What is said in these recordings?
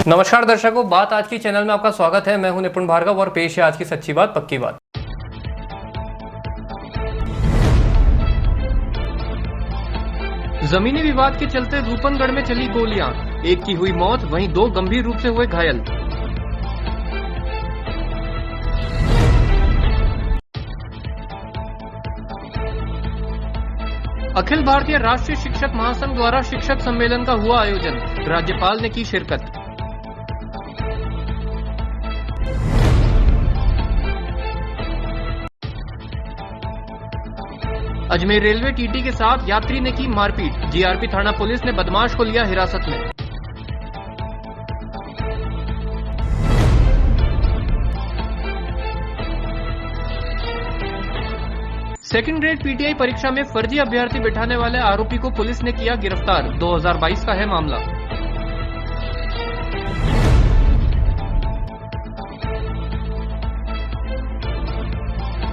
नमस्कार दर्शकों, बात आज की चैनल में आपका स्वागत है। मैं हूं निपुण भार्गव और पेश है आज की सच्ची बात पक्की बात। जमीनी विवाद के चलते रूपनगढ़ में चली गोलियां, एक की हुई मौत, वहीं दो गंभीर रूप से हुए घायल। अखिल भारतीय राष्ट्रीय शिक्षक महासंघ द्वारा शिक्षक सम्मेलन का हुआ आयोजन, राज्यपाल ने की शिरकत। अजमेर रेलवे टीटी के साथ यात्री ने की मारपीट, जीआरपी थाना पुलिस ने बदमाश को लिया हिरासत में। सेकंड ग्रेड पीटीआई परीक्षा में फर्जी अभ्यर्थी बिठाने वाले आरोपी को पुलिस ने किया गिरफ्तार, 2022 का है मामला।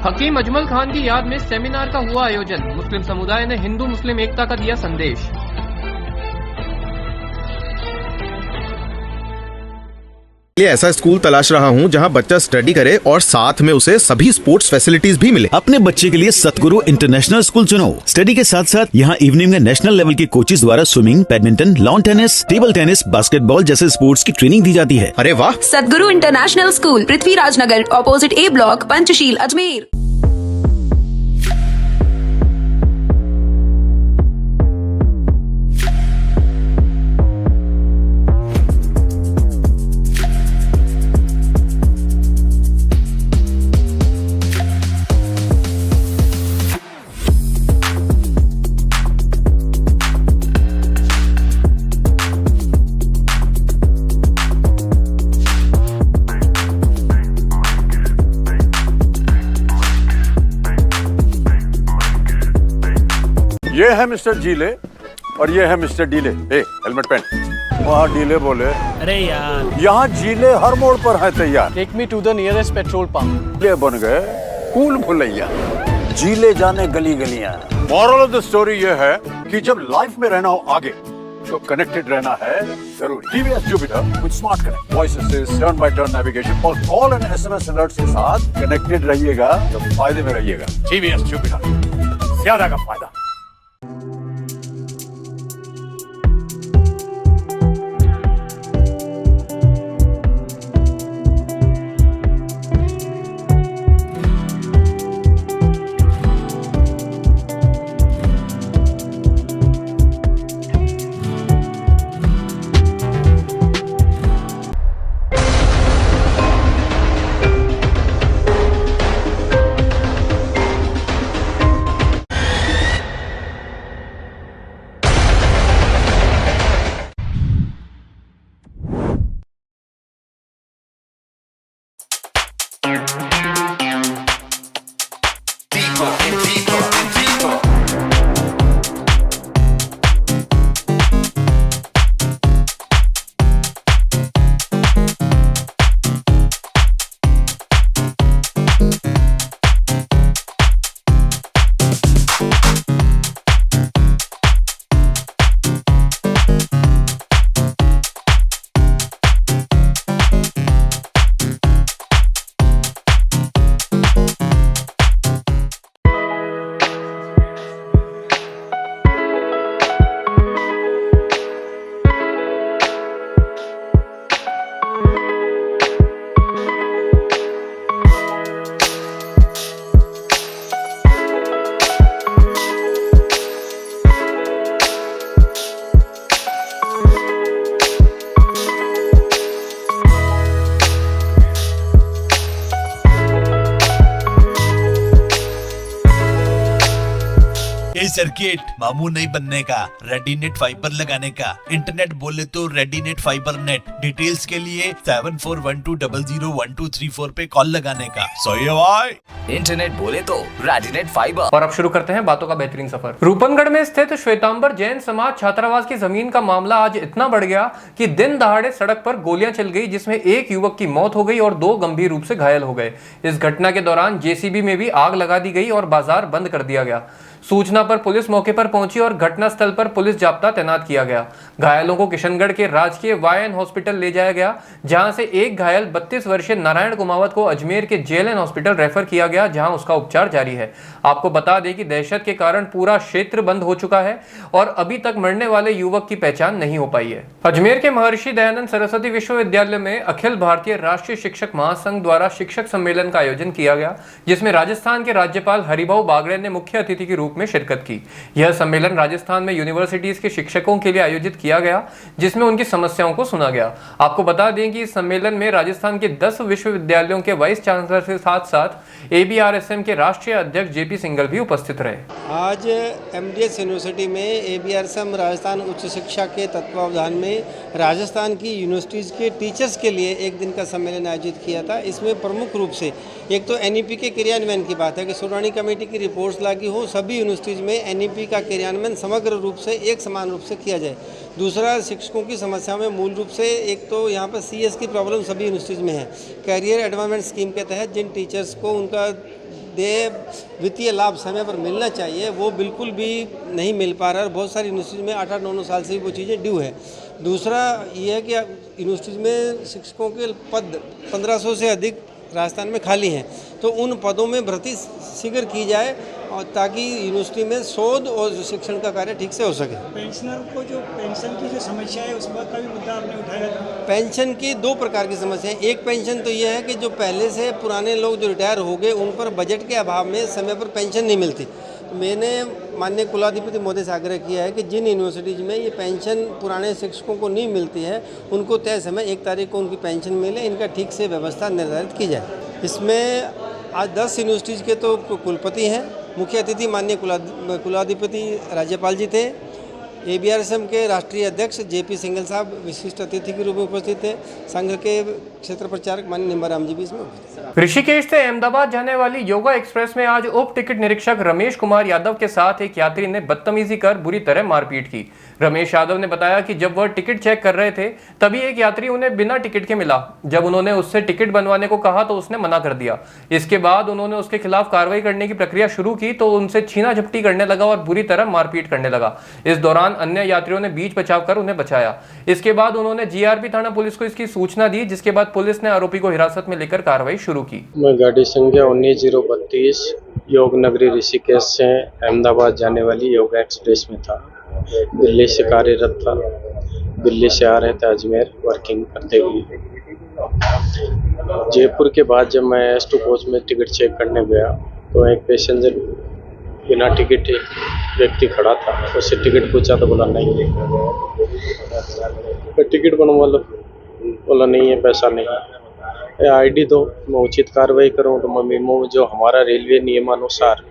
हकीम अजमल खान की याद में सेमिनार का हुआ आयोजन, मुस्लिम समुदाय ने हिंदू मुस्लिम एकता का दिया संदेश। ऐसा स्कूल तलाश रहा हूं जहां बच्चा स्टडी करे और साथ में उसे सभी स्पोर्ट्स फैसिलिटीज भी मिले। अपने बच्चे के लिए सतगुरु इंटरनेशनल स्कूल चुनो। स्टडी के साथ साथ यहां इवनिंग में नेशनल लेवल के कोचेज द्वारा swimming, badminton, lawn tennis, table tennis, basketball जैसे स्पोर्ट्स की ट्रेनिंग दी जाती है। अरे वाह! सतगुरु इंटरनेशनल स्कूल, पृथ्वीराज नगर, ऑपोजिट ए ब्लॉक, पंचशील, अजमेर। ये है मिस्टर जीले और ये है मिस्टर डीले। हेलमेट पहन। वहाँ डीले बोले, अरे यार, यहाँ जीले हर मोड़ पर है तैयार। Take me to the nearest petrol pump. ये बन गए कूल भुलैया। जीले जाने गली गलियां। मॉरल ऑफ द स्टोरी ये है कि जब लाइफ में रहना हो आगे तो कनेक्टेड रहना है जरूरी। TVS Jupiter with smart connect, voice assist, turn by turn navigation और कॉल एंड एसएमएस अलर्ट्स के साथ कनेक्टेड रहिएगा तो फायदे में रहिएगा। टीवीएस जुपिटर, ज्यादा का फायदा। सर्किट मामू नहीं बनने का, रेडीनेट फाइबर लगाने का। इंटरनेट बोले तो रेडीनेट फाइबर नेट। डिटेल्स के लिए 7412001234 पे कॉल लगाने का। सही है भाई। इंटरनेट बोले तो रेडीनेट फाइबर। और अब शुरू करते हैं बातों का बेहतरीन सफर। रूपनगढ़ में स्थित श्वेतांबर जैन समाज छात्रावास की जमीन का मामला आज इतना बढ़ गया कि दिन दहाड़े सड़क पर गोलियां चल गई, जिसमें एक युवक की मौत हो गई और 2 गंभीर रूप से घायल हो गए। इस घटना के दौरान जेसीबी में भी आग लगा दी गई और बाजार बंद कर दिया गया। सूचना पर पुलिस मौके पर पहुंची और घटनास्थल पर पुलिस जाब्ता तैनात किया गया। घायलों को किशनगढ़ के राजकीय वायन हॉस्पिटल ले जाया गया, जहां से एक घायल 32 वर्षीय नारायण कुमावत को अजमेर के जेएलएन हॉस्पिटल रेफर किया गया, जहां उसका उपचार जारी है। आपको बता दें कि दहशत के कारण पूरा क्षेत्र बंद हो चुका है और अभी तक मरने वाले युवक की पहचान नहीं हो पाई है। अजमेर के महर्षि दयानंद सरस्वती विश्वविद्यालय में अखिल भारतीय राष्ट्रीय शिक्षक महासंघ द्वारा शिक्षक सम्मेलन का आयोजन किया गया, जिसमें राजस्थान के राज्यपाल हरिभाऊ बागड़े ने मुख्य अतिथि के रूप में शिरकत की। यह सम्मेलन राजस्थान में यूनिवर्सिटीज के शिक्षकों के लिए आयोजित किया गया, जिसमें उनकी समस्याओं को सुना गया। आपको बता दें कि इस सम्मेलन में राजस्थान के 10 विश्वविद्यालयों के वाइस चांसलर के साथ साथ ABRSM के राष्ट्रीय अध्यक्ष JP सिंघल भी उपस्थित रहे। आज MDS यूनिवर्सिटी में ABRSM राजस्थान उच्च शिक्षा के तत्वावधान में राजस्थान की यूनिवर्सिटीज़ के टीचर्स के लिए एक दिन का सम्मेलन आयोजित किया था। इसमें प्रमुख रूप से एक तो NEP के क्रियान्वयन की बात है कि सुरवाणी कमेटी की रिपोर्ट्स लागी हो, सभी यूनिवर्सिटीज़ में NEP का क्रियान्वयन समग्र रूप से एक समान रूप से किया जाए। दूसरा, शिक्षकों की समस्याओं में मूल रूप से एक तो यहाँ पर CS की प्रॉब्लम सभी यूनिवर्सिटीज़ में है। करियर एडवांसमेंट स्कीम के तहत जिन टीचर्स को उनका वित्तीय लाभ समय पर मिलना चाहिए वो बिल्कुल भी नहीं मिल पा रहा है और बहुत सारी यूनिवर्सिटीज़ में 8-9 साल से वो चीज़ें ड्यू है। दूसरा ये है कि यूनिवर्सिटीज़ में शिक्षकों के पद 1500 से अधिक राजस्थान में खाली हैं, तो उन पदों में भर्ती शीघ्र की जाए और ताकि यूनिवर्सिटी में शोध और शिक्षण का कार्य ठीक से हो सके। पेंशनर को जो पेंशन की जो समस्या है उस पर का भी मुद्दा आपने उठाया था। पेंशन की 2 प्रकार की समस्या है। एक पेंशन तो यह है कि जो पहले से पुराने लोग जो रिटायर हो गए उन पर बजट के अभाव में समय पर पेंशन नहीं मिलती। तो मैंने माननीय कुलाधिपति महोदय से आग्रह किया है कि जिन यूनिवर्सिटीज़ में ये पेंशन पुराने शिक्षकों को नहीं मिलती है उनको तय समय 1 तारीख को उनकी पेंशन मिले, इनका ठीक से व्यवस्था निर्धारित की जाए। इसमें आज 10 यूनिवर्सिटीज़ के तो कुलपति हैं। मुख्य अतिथि माननीय कुलाधिपति राज्यपाल जी थे। ABRSM के राष्ट्रीय अध्यक्ष JP सिंघल साहब विशिष्ट अतिथि के रूप में उपस्थित थे। संघ के क्षेत्र प्रचारक माननीय निम्बाराम जी भी इसमें उपस्थित थे। ऋषिकेश से अहमदाबाद जाने वाली योगा एक्सप्रेस में आज उप टिकट निरीक्षक रमेश कुमार यादव के साथ एक यात्री ने बदतमीजी कर बुरी तरह मारपीट की। रमेश यादव ने बताया कि जब वह टिकट चेक कर रहे थे तभी एक यात्री उन्हें बिना टिकट के मिला। जब उन्होंने उससे टिकट बनवाने को कहा तो उसने मना कर दिया। इसके बाद उन्होंने उसके खिलाफ कार्रवाई करने की प्रक्रिया शुरू की तो उनसे छीना झपटी करने लगा और बुरी तरह मारपीट करने लगा। इस दौरान अन्य यात्रियों ने बीच बचाव कर उन्हें बचाया। इसके बाद उन्होंने GRP थाना पुलिस को इसकी सूचना दी, जिसके बाद पुलिस ने आरोपी को हिरासत में लेकर कार्रवाई शुरू की। मैं गाड़ी संख्या 19032 योग नगरी ऋषिकेश से अहमदाबाद जाने वाली योगा एक्सप्रेस में था। दिल्ली से कार्यरत था। दिल्ली से आ रहे थे अजमेर वर्किंग करते हुए। जयपुर के बाद जब मैं S2 कोच में टिकट चेक करने गया तो एक पैसेंजर बिना टिकट व्यक्ति खड़ा था। उससे टिकट पूछा तो बोला नहीं है। टिकट बनवा लो, बोला नहीं है, पैसा नहीं है। ID दो, मैं उचित कार्रवाई करूँ। तो मैं मेमो जो हमारा रेलवे नियमानुसार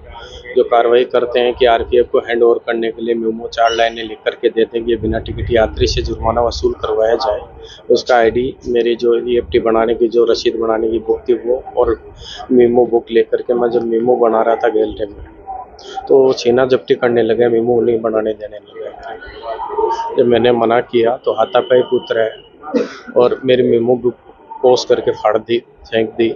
जो कार्रवाई करते हैं कि RPF को हैंड ओवर करने के लिए मेमो 4 लाइनें लिख करके देते हैं कि बिना टिकट यात्री से जुर्माना वसूल करवाया जाए। उसका ID, मेरी जो EFT बनाने की जो रसीद बनाने की बुक थी वो और मेमो बुक लेकर के मैं जब मेमो बना रहा था गैलरी में तो छीना झपटी करने लगे, मेमो नहीं बनाने देने लगे। जब मैंने मना किया तो हाथापाई उतरा है और मेरी मेमो बुक पोस करके फाड़ दी, फेंक दी।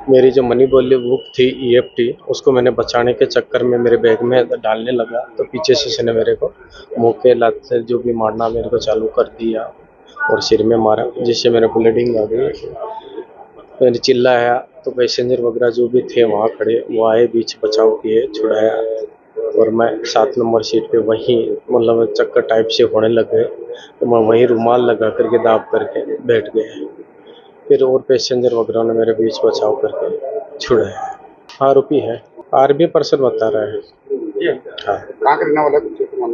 मेरी जो मनी बोली बुक थी EFT उसको मैंने बचाने के चक्कर में मेरे बैग में डालने लगा तो पीछे से उसने मेरे को मुँह के लात से जो भी मारना मेरे को चालू कर दिया और सिर में मारा, जिससे मेरे ब्लीडिंग आ गई। मैंने चिल्लाया तो पैसेंजर वगैरह जो भी थे वहाँ खड़े वो आए, बीच बचाव किए, छुड़ाया और मैं 7 नंबर सीट पे वहीं मतलब चक्कर टाइप से होने लग गए तो मैं वहीं रुमाल लगा करके दाब करके बैठ गया। फिर और पैसेंजर वगैरह ने मेरे बीच बचाव करके छुड़ाया। आरोपी है, RB पर्सन बता रहा है। हाँ, कहाँ करने वाला?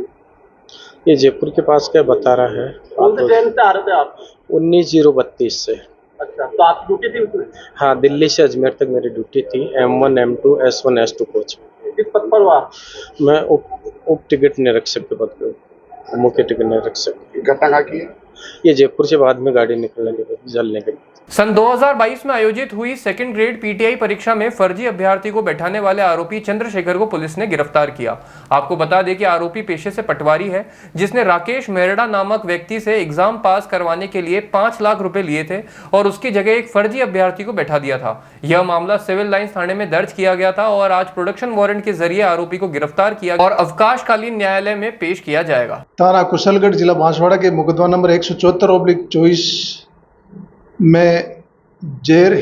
ये जयपुर के पास क्या बता रहा है। कौन से ट्रेन से आ रहे थे आप? 19032 से। अच्छा, तो आप ड्यूटी थी उसमें? हाँ, दिल्ली से अजमेर तक मेरी ड्यूटी थी। M1 M2 S1 S2 coach. किस पद पर हुआ? मैं उप टिकट निरीक्षक के पद पे हूँ, मुख्य टिकट निरीक्षक। घटना कहाँ की है? ये जयपुर से बाद में गाड़ी निकलने के बाद जलने के बाद। सन 2022 में आयोजित हुई सेकंड ग्रेड पीटीआई परीक्षा में फर्जी अभ्यर्थी को बैठाने वाले आरोपी चंद्रशेखर को पुलिस ने गिरफ्तार किया। आपको बता दें कि आरोपी पेशे से पटवारी है, जिसने राकेश मेहरा नामक व्यक्ति से एग्जाम पास करवाने के लिए 5 लाख रुपए लिए थे और उसकी जगह एक फर्जी अभ्यर्थी को बैठा दिया था। यह मामला सिविल लाइंस थाने में दर्ज किया गया था और आज प्रोडक्शन वारंट के जरिए आरोपी को गिरफ्तार किया और अवकाशकालीन न्यायालय में पेश किया जाएगा। थाना कुशलगढ़, जिला बांसवाड़ा के मुकदमा नंबर 174/24 में जेर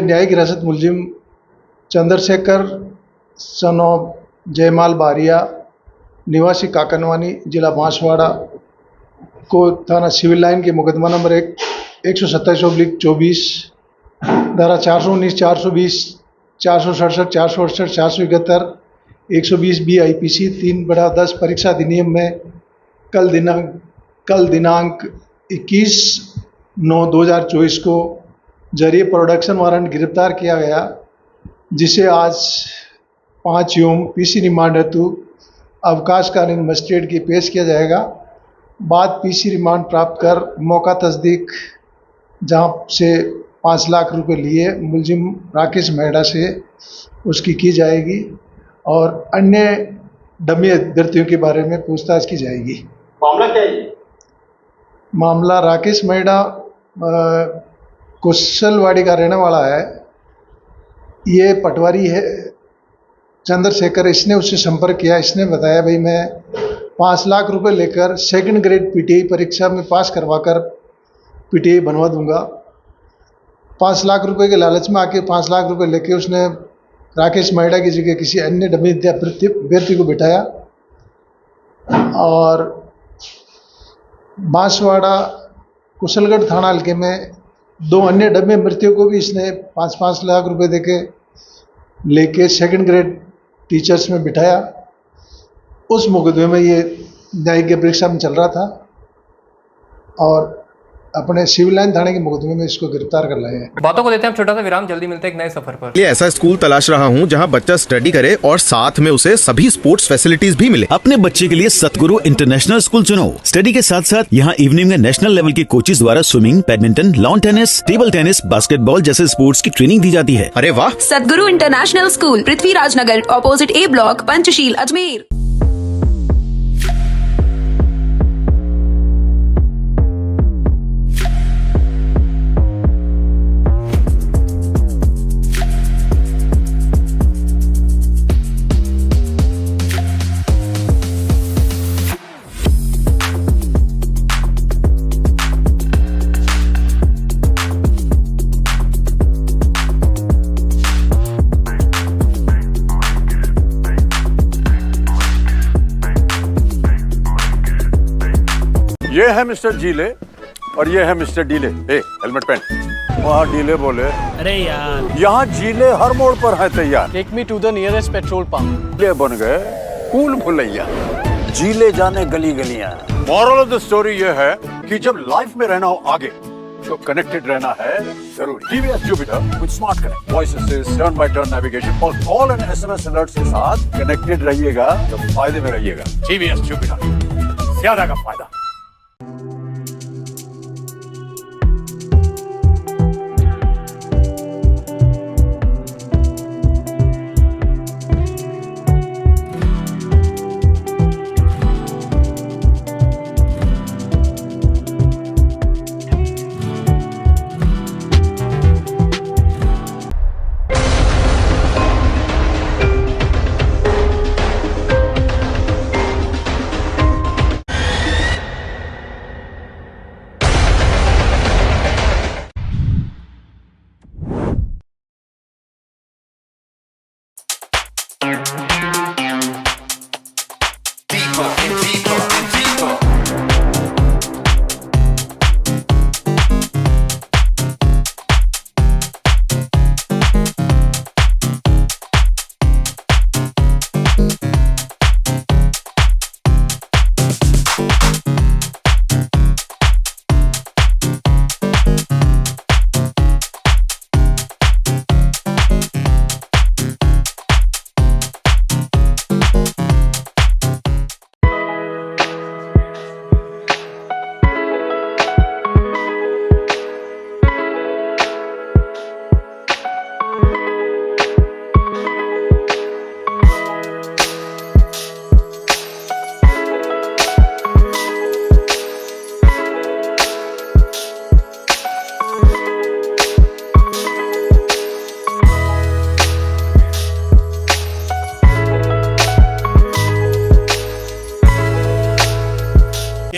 न्यायिक हिरासत मुलजिम चंद्रशेखर सन ऑफ जयमाल बारिया निवासी काकनवानी, जिला बांसवाड़ा को थाना सिविल लाइन के मुकदमा नंबर 127/24 धारा 419, 420, 467, 468, 471, 120B IPC 3/10 परीक्षा अधिनियम में कल दिनांक 21/9/2024 को जरिए प्रोडक्शन वारंट गिरफ्तार किया गया, जिसे आज 5 यूम पीसी रिमांड हेतु अवकाशकालीन मजिस्ट्रेट की पेश किया जाएगा। बाद पीसी रिमांड प्राप्त कर मौका तस्दीक जहां से 5 लाख रुपए लिए मुलजिम राकेश मेहरा से उसकी की जाएगी और अन्य डमी अभ्यर्थियों के बारे में पूछताछ की जाएगी। मामला क्या है? मामला राकेश मेहरा कुशलवाड़ी का रहने वाला है। ये पटवारी है चंद्रशेखर। इसने उससे संपर्क किया। इसने बताया भाई मैं 5 लाख रुपए लेकर सेकंड ग्रेड पीटीआई परीक्षा में पास करवाकर पीटीआई बनवा दूंगा। 5 लाख रुपए के लालच में आके 5 लाख रुपए लेके उसने राकेश मेहरा की जगह किसी अन्य डमी अभ्यर्थी को बिठाया और बांसवाड़ा कुशलगढ़ थाना हल्के में 2 अन्य डमी अभ्यर्थियों को भी इसने 5-5 लाख रुपए देके लेके सेकंड ग्रेड टीचर्स में बिठाया। उस मुकदमे में ये न्यायिक परीक्षा में चल रहा था और अपने सिविल लाइन थाने के मुकदमे में इसको गिरफ्तार कर लाए हैं। बातों को देते हैं छोटा सा विराम, जल्दी मिलते हैं एक नए सफर पर। ये ऐसा स्कूल तलाश रहा हूँ जहाँ बच्चा स्टडी करे और साथ में उसे सभी स्पोर्ट्स फैसिलिटीज भी मिले। अपने बच्चे के लिए सतगुरु इंटरनेशनल स्कूल चुनो। स्टडी के साथ साथ यहाँ इवनिंग में नेशनल लेवल के कोचेज द्वारा swimming, badminton, lawn tennis, table tennis, basketball जैसे स्पोर्ट्स की ट्रेनिंग दी जाती है। अरे वाह! सतगुरु international school, Prithviraj Nagar, opposite A block, Panchsheel, Ajmer. ये है मिस्टर जीले और ये है मिस्टर डीले। हेलमेट पहन। वहाँ डीले बोले अरे यार, यहाँ जीले हर मोड़ पर है तैयार। Take me to the nearest petrol pump. ये बन गए कूल भुलैया। जीले जाने गली गलियां। मॉरल ऑफ द स्टोरी ये है कि जब लाइफ में रहना हो आगे तो कनेक्टेड रहना है जरूरी। TVS Jupiter with smart connect, voice assist, turn by turn navigation और कॉल एंड एसएमएस अलर्ट के साथ कनेक्टेड रहिएगा तो फायदे में रहिएगा। टीवीएस जुपिटर, ज्यादा का फायदा।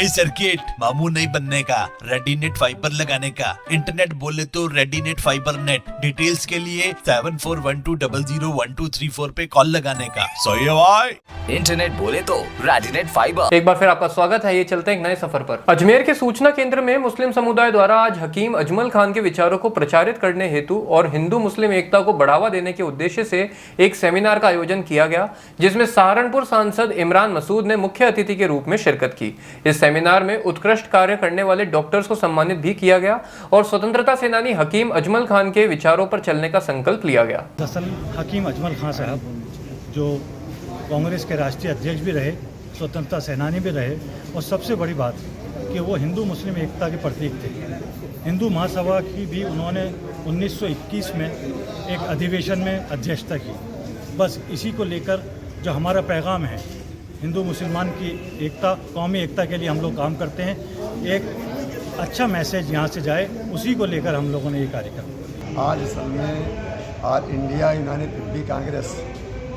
ये सर्किट मामू नहीं बनने का, रेडीनेट फाइबर लगाने का, इंटरनेट बोले तो रेडीनेट फाइबर नेट। डिटेल्स के लिए 7412001234 पे कॉल लगाने का। सही है भाई। इंटरनेट बोले तो रेडिनेट फाइबर। एक बार फिर आपका स्वागत है। ये चलते हैं एक नए सफर पर। अजमेर के सूचना केंद्र में मुस्लिम समुदाय द्वारा आज हकीम अजमल खान के विचारों को प्रचारित करने हेतु और हिंदू मुस्लिम एकता को बढ़ावा देने के उद्देश्य से एक सेमिनार का आयोजन किया गया, जिसमें सहारनपुर सांसद इमरान मसूद ने मुख्य अतिथि के रूप में शिरकत की। इस सेमिनार में उत्कृष्ट कार्य करने वाले डॉक्टर्स को सम्मानित भी किया गया और स्वतंत्रता सेनानी हकीम अजमल खान के विचारों पर चलने का संकल्प लिया गया। दरअसल हकीम अजमल खान साहब जो कांग्रेस के राष्ट्रीय अध्यक्ष भी रहे, स्वतंत्रता सेनानी भी रहे, और सबसे बड़ी बात कि वो हिंदू मुस्लिम एकता के प्रतीक थे। हिंदू महासभा की भी उन्होंने 1921 में एक अधिवेशन में अध्यक्षता की। बस इसी को लेकर जो हमारा पैगाम है, हिंदू मुसलमान की एकता, कौमी एकता के लिए हम लोग काम करते हैं। एक अच्छा मैसेज यहाँ से जाए, उसी को लेकर हम लोगों ने ये कार्यक्रम। आज असल में ऑल इंडिया यूनानी तिब्बी कांग्रेस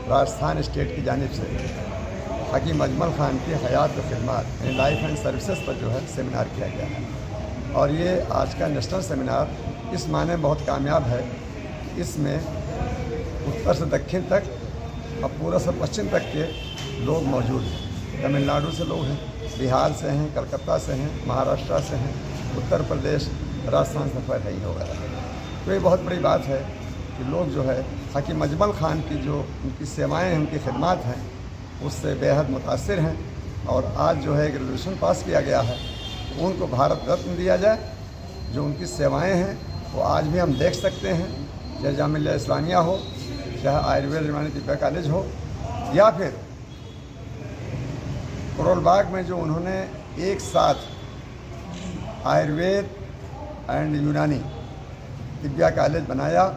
राजस्थान स्टेट की जानिब से हकीम अजमल खान की हयात व खिदमत लाइफ एंड सर्विसेज पर जो है सेमिनार किया गया है। और ये आज का नेशनल सेमिनार इस माने में बहुत कामयाब है। इसमें उत्तर से दक्षिण तक और पूर्व से पश्चिम तक के लोग मौजूद हैं। तमिलनाडु से लोग हैं, बिहार से हैं, कलकत्ता से हैं, महाराष्ट्र से हैं, उत्तर प्रदेश, राजस्थान से नहीं होगा। तो ये बहुत बड़ी बात है कि लोग जो है हकीम अजमल खान की जो उनकी सेवाएं हैं, उनकी खिदमत हैं, उससे बेहद मुतासिर हैं। और आज जो है एक रेजोल्यूशन पास किया गया है, उनको भारत रत्न दिया जाए। जो उनकी सेवाएं हैं वो आज भी हम देख सकते हैं, चाहे जामिया इस्लामिया हो, चाहे आयुर्वेद यूनानी तिब्बा कॉलेज हो, या फिर करोल बाग में जो उन्होंने एक साथ आयुर्वेद एंड यूनानी तिब्बा कॉलेज बनाया,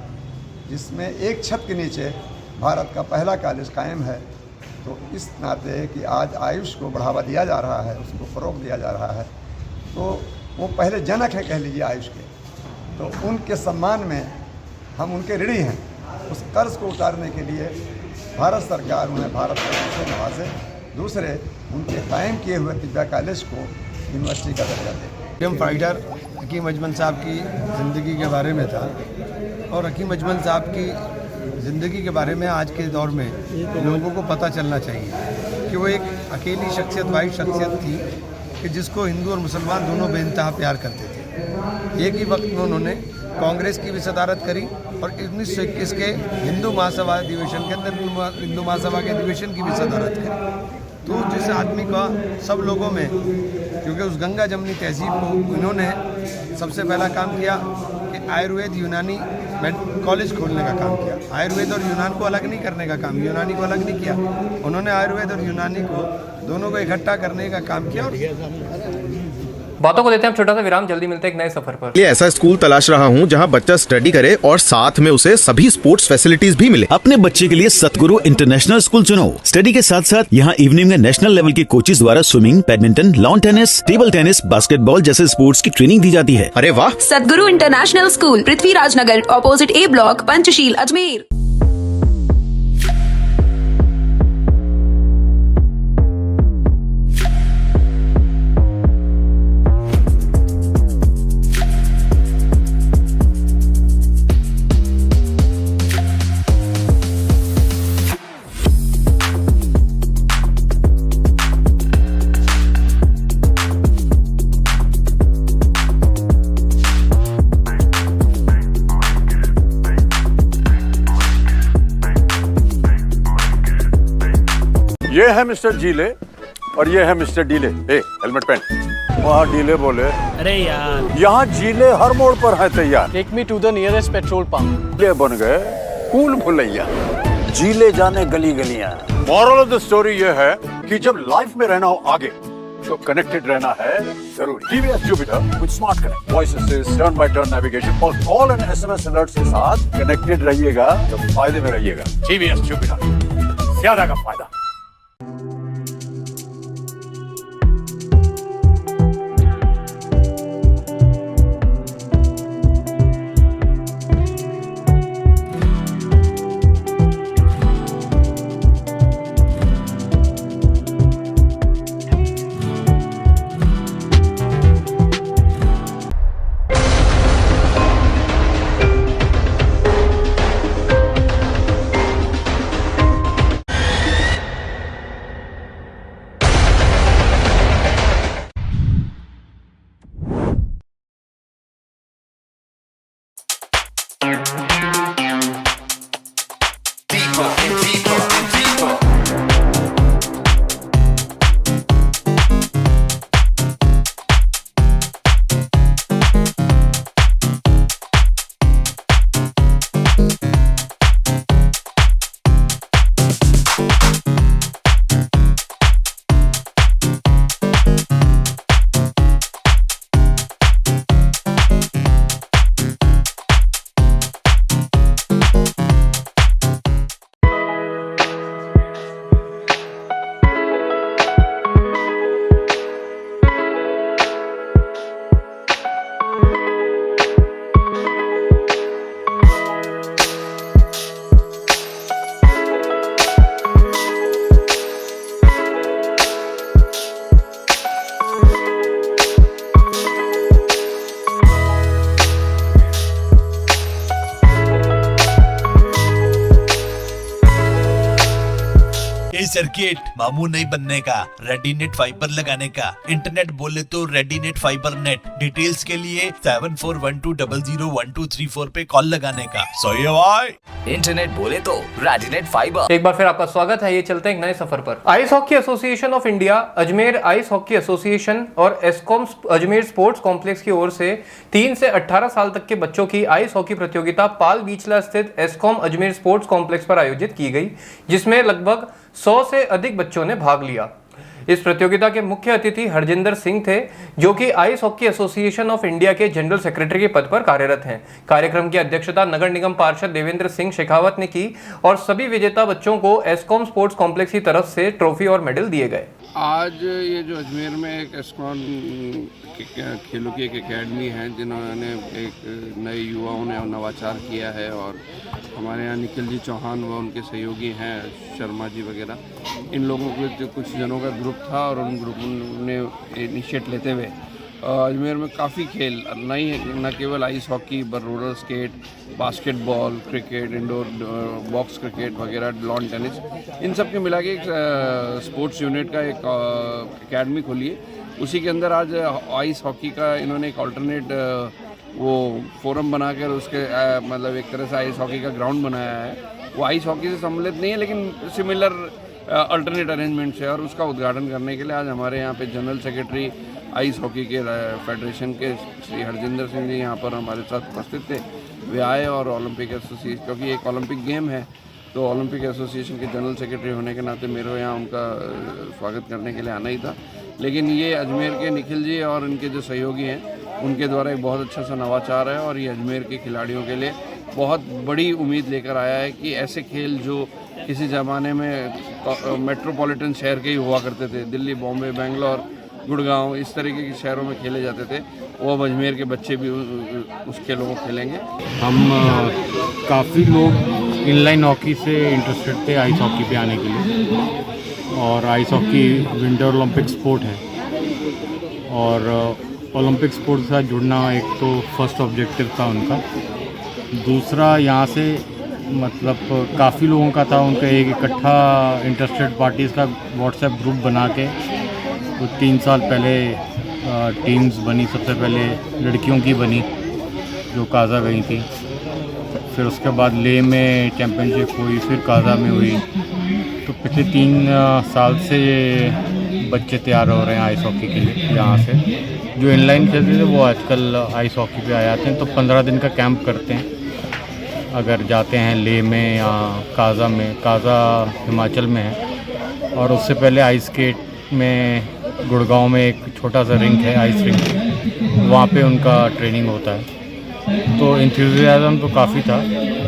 जिसमें एक छत के नीचे भारत का पहला कॉलेज कायम है। तो इस नाते कि आज आयुष को बढ़ावा दिया जा रहा है, उसको फ़रोग़ दिया जा रहा है, तो वो पहले जनक है कह लीजिए आयुष के। तो उनके सम्मान में हम उनके ऋणी हैं। उस कर्ज को उतारने के लिए भारत सरकार उन्हें भारत सरकार से नवाजे। दूसरे उनके कायम किए हुए तिब्बा कॉलेज को यूनिवर्सिटी का दर्जा दे। फ्रीडम फाइटर हकीम अजमल साहब की ज़िंदगी के बारे में था, और हकीम अजमल साहब की ज़िंदगी के बारे में आज के दौर में लोगों को पता चलना चाहिए कि वो एक अकेली शख्सियत, वाहिद शख्सियत थी कि जिसको हिंदू और मुसलमान दोनों बेइंतहा प्यार करते थे। एक ही वक्त में उन्होंने कांग्रेस की भी सदारत करी और 1921 के हिंदू महासभा अधिवेशन के अंदर हिंदू महासभा के अधिवेशन की भी सदारत करी। तो जिस आदमी का सब लोगों में, क्योंकि उस गंगा जमनी तहजीब को इन्होंने सबसे पहला काम किया कि आयुर्वेद यूनानी कॉलेज खोलने का काम किया। आयुर्वेद और यूनान को अलग नहीं करने का काम, यूनानी को अलग नहीं किया, उन्होंने आयुर्वेद और यूनानी को दोनों को इकट्ठा करने का काम किया। और बातों को देते हैं हम छोटा सा विराम, जल्दी मिलते हैं एक नए सफर पर। ये ऐसा स्कूल तलाश रहा हूँ जहाँ बच्चा स्टडी करे और साथ में उसे सभी स्पोर्ट्स फैसिलिटीज भी मिले। अपने बच्चे के लिए सतगुरु इंटरनेशनल स्कूल चुनो। स्टडी के साथ साथ यहाँ इवनिंग में नेशनल लेवल के कोचेज द्वारा swimming, badminton, lawn tennis, table tennis, basketball जैसे स्पोर्ट्स की ट्रेनिंग दी जाती है। अरे वाह। सतगुरु इंटरनेशनल स्कूल, पृथ्वीराज नगर, ऑपोजिट ए ब्लॉक, पंचशील, अजमेर। ये है मिस्टर जीले और ये है मिस्टर डीले। हेलमेट पहन। वहाँ डीले बोले, अरे यार, यहाँ जीले हर मोड़ पर है तैयार। Take me to the nearest petrol pump. ये बन गए कूल भुलैया। जीले जाने गली गलियाँ। मॉरल ऑफ द स्टोरी ये है कि जब लाइफ में रहना हो आगे, तो कनेक्टेड रहना है जरूरी। TVS Jupiter with Smart Connect, voice assist, turn by turn navigation और कॉल एंड SMS अलर्ट्स के साथ कनेक्टेड रहिएगा तो फायदे में रहिएगा। TVS Jupiter, ज्यादा का फायदा। सर्किट, मामू नहीं बनने का, रेडीनेट फाइबर लगाने का, इंटरनेट बोले तो रेडीनेट फाइबर नेट। डिटेल्स के लिए 7412001234 पे कॉल लगाने का। सही है भाई। इंटरनेट बोले तो रेडिनेट फाइबर। एक बार फिर आपका स्वागत है। ये चलते हैं एक नए सफर पर। Ice hockey association of India, Ajmer ice hockey association और एस्कॉम अजमेर स्पोर्ट्स कॉम्प्लेक्स की ओर से 3 से 18 साल तक के बच्चों की आइस हॉकी प्रतियोगिता पाल बीचला स्थित एस्कॉम अजमेर स्पोर्ट्स कॉम्प्लेक्स पर आयोजित की गई, जिसमें लगभग 100 से अधिक बच्चों ने भाग लिया। इस प्रतियोगिता के मुख्य अतिथि हरजिंदर सिंह थे, जो कि ice hockey association of India के जनरल सेक्रेटरी के पद पर कार्यरत हैं। कार्यक्रम की अध्यक्षता नगर निगम पार्षद देवेंद्र सिंह शेखावत ने की और सभी विजेता बच्चों को एस्कॉम स्पोर्ट्स कॉम्प्लेक्स की तरफ से ट्रॉफी और मेडल दिए गए। आज ये जो अजमेर में एक एस्कॉन खेलों की एक एकेडमी है, जिन्होंने एक नए युवाओं ने नवाचार किया है, और हमारे यहाँ निखिल जी चौहान व उनके सहयोगी हैं शर्मा जी वगैरह, इन लोगों के कुछ जनों का ग्रुप था, और उन ग्रुप ने इनिशिएट लेते हुए अजमेर में काफ़ी खेल, न केवल आइस हॉकी पर roller skate, basketball, cricket, indoor box cricket वगैरह, लॉन टेनिस, इन सब के मिला के एक स्पोर्ट्स यूनिट का एक एकेडमी खोली है। उसी के अंदर आज आइस हॉकी का इन्होंने एक ऑल्टरनेट वो फोरम बनाकर उसके मतलब एक तरह से आइस हॉकी का ग्राउंड बनाया है। वो आइस हॉकी से सम्मिलित नहीं है, लेकिन सिमिलर अल्टरनेट अरेंजमेंट्स है, और उसका उद्घाटन करने के लिए आज हमारे यहाँ पे जनरल सेक्रेटरी आइस हॉकी के फेडरेशन के श्री हरजिंदर सिंह जी यहाँ पर हमारे साथ उपस्थित थे। वे आए और ओलंपिक एसोसिएशन, क्योंकि एक ओलंपिक गेम है, तो ओलंपिक एसोसिएशन के जनरल सेक्रेटरी होने के नाते मेरे यहाँ उनका स्वागत करने के लिए आना ही था। लेकिन ये अजमेर के निखिल जी और इनके जो सहयोगी हैं, उनके द्वारा एक बहुत अच्छा सा नवाचार है, और ये अजमेर के खिलाड़ियों के लिए बहुत बड़ी उम्मीद लेकर आया है कि ऐसे खेल जो किसी ज़माने में मेट्रोपॉलिटन शहर के ही हुआ करते थे, दिल्ली, बॉम्बे, बेंगलोर, गुड़गांव, इस तरीके के शहरों में खेले जाते थे, वो अब अजमेर के बच्चे भी उस खेलों को खेलेंगे। हम काफ़ी लोग इनलाइन हॉकी से इंटरेस्टेड थे आइस हॉकी पे आने के लिए, और ice hockey winter Olympic sport है, और ओलंपिक स्पोर्ट के साथ जुड़ना एक तो फर्स्ट ऑब्जेक्टिव था उनका। दूसरा, यहाँ से मतलब काफ़ी लोगों का था, उनका एक इकट्ठा इंटरेस्टेड पार्टीज़ का व्हाट्सएप ग्रुप बना के तो 3 साल पहले टीम्स बनी। सबसे पहले लड़कियों की बनी जो काज़ा गई थी, फिर उसके बाद ले में चैम्पियनशिप हुई, फिर काज़ा में हुई। तो पिछले 3 साल से बच्चे तैयार हो रहे हैं आइस हॉकी के लिए। यहाँ से जो इनलाइन खेलते थे वो आजकल आइस हॉकी पे आ जाते हैं, तो 15 दिन का कैंप करते हैं अगर जाते हैं ले में या काज़ा में। काज़ा हिमाचल में है, और उससे पहले आइस स्केट में गुड़गांव में एक छोटा सा रिंक है, आइस रिंक, वहाँ पे उनका ट्रेनिंग होता है। तो इंथुजियाज़म तो काफ़ी था,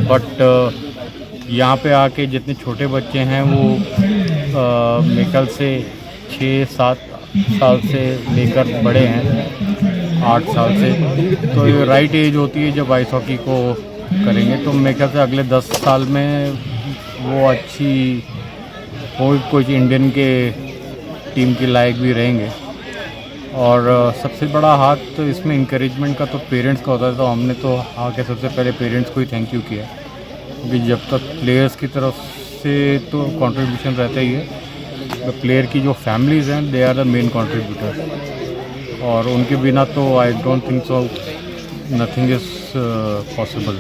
बट यहाँ पे आके जितने छोटे बच्चे हैं वो मेरे ख्याल से 6-7 साल से लेकर बड़े हैं 8 साल से, तो ये राइट एज होती है जब आइस हॉकी को करेंगे। तो मेरे ख्याल से अगले 10 साल में वो अच्छी कोई इंडियन के टीम के लायक भी रहेंगे। और सबसे बड़ा हाथ तो इसमें इंकरेजमेंट का तो पेरेंट्स का होता है, तो हमने तो आके सबसे पहले पेरेंट्स को ही थैंक यू किया, क्योंकि जब तक प्लेयर्स की तरफ से तो कंट्रीब्यूशन रहता ही है, तो प्लेयर की जो फैमिलीज़ हैं they are the main contributor, और उनके बिना तो I don't think so nothing is possible.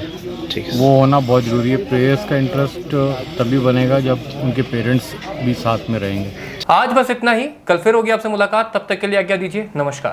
वो होना बहुत ज़रूरी है। प्लेयर्स का इंटरेस्ट तभी बनेगा जब उनके पेरेंट्स भी साथ में रहेंगे। आज बस इतना ही, कल फिर होगी आपसे मुलाकात, तब तक के लिए आज्ञा दीजिए, नमस्कार।